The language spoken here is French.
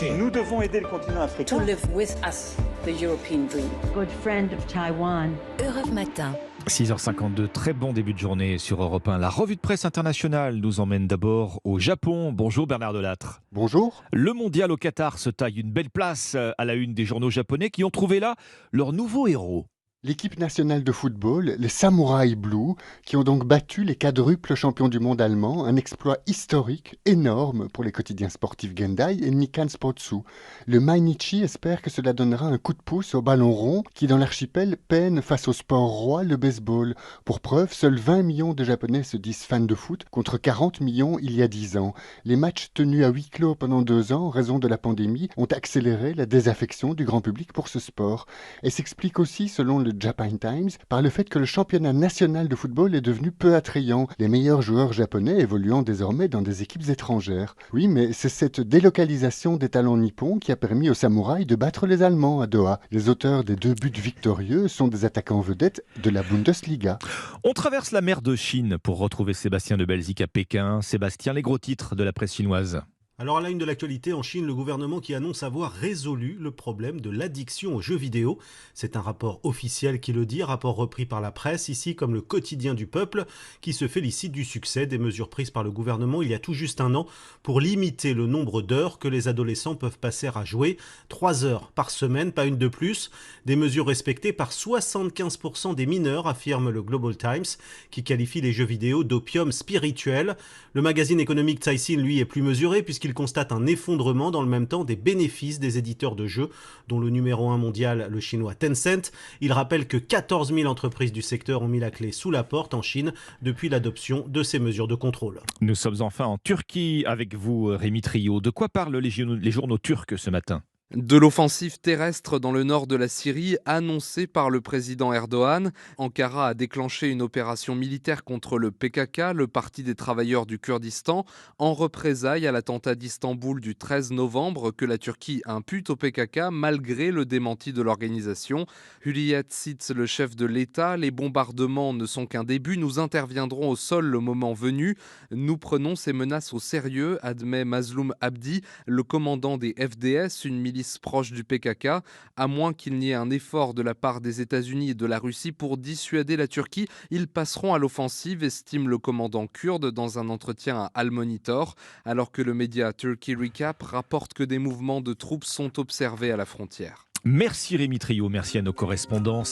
marché. Nous devons aider le continent africain. To live with us, the European dream. Good friend of Taiwan. Europe Matin. 6h52, très bon début de journée sur Europe 1. La revue de presse internationale nous emmène d'abord au Japon. Bonjour Bernard Delattre. Bonjour. Le mondial au Qatar se taille une belle place à la une des journaux japonais qui ont trouvé là leur nouveau héros. L'équipe nationale de football, les Samurai Blue, qui ont donc battu les quadruples champions du monde allemands, un exploit historique, énorme pour les quotidiens sportifs Gendai et Nikkan Spotsu. Le Mainichi espère que cela donnera un coup de pouce au ballon rond qui, dans l'archipel, peine face au sport roi, le baseball. Pour preuve, seuls 20 millions de Japonais se disent fans de foot, contre 40 millions il y a 10 ans. Les matchs tenus à huis clos pendant 2 ans, en raison de la pandémie, ont accéléré la désaffection du grand public pour ce sport. Et s'explique aussi, selon le Japan Times, par le fait que le championnat national de football est devenu peu attrayant, les meilleurs joueurs japonais évoluant désormais dans des équipes étrangères. Oui, mais c'est cette délocalisation des talents nippons qui a permis aux samouraïs de battre les Allemands à Doha. Les auteurs des 2 buts victorieux sont des attaquants vedettes de la Bundesliga. On traverse la mer de Chine pour retrouver Sébastien de Belzic à Pékin. Sébastien, les gros titres de la presse chinoise. Alors à la une de l'actualité, en Chine, le gouvernement qui annonce avoir résolu le problème de l'addiction aux jeux vidéo. C'est un rapport officiel qui le dit, rapport repris par la presse, ici comme le quotidien du peuple, qui se félicite du succès des mesures prises par le gouvernement il y a tout juste un an pour limiter le nombre d'heures que les adolescents peuvent passer à jouer. 3 heures par semaine, pas une de plus. Des mesures respectées par 75% des mineurs, affirme le Global Times, qui qualifie les jeux vidéo d'opium spirituel. Le magazine économique Caixin, lui, est plus mesuré puisqu'il constate un effondrement dans le même temps des bénéfices des éditeurs de jeux, dont le numéro 1 mondial, le chinois Tencent. Il rappelle que 14 000 entreprises du secteur ont mis la clé sous la porte en Chine depuis l'adoption de ces mesures de contrôle. Nous sommes enfin en Turquie avec vous, Rémi Trio. De quoi parlent les journaux turcs ce matin ? De l'offensive terrestre dans le nord de la Syrie annoncée par le président Erdogan. Ankara a déclenché une opération militaire contre le PKK, le Parti des travailleurs du Kurdistan, en représailles à l'attentat d'Istanbul du 13 novembre que la Turquie impute au PKK malgré le démenti de l'organisation. Hürriyet cite le chef de l'État. Les bombardements ne sont qu'un début. Nous interviendrons au sol le moment venu. Nous prenons ces menaces au sérieux, admet Mazloum Abdi, le commandant des FDS, une milice proche du PKK, à moins qu'il n'y ait un effort de la part des États-Unis et de la Russie pour dissuader la Turquie. Ils passeront à l'offensive, estime le commandant kurde dans un entretien à Al Monitor, alors que le média Turkey Recap rapporte que des mouvements de troupes sont observés à la frontière. Merci Rémi Trio, merci à nos correspondants.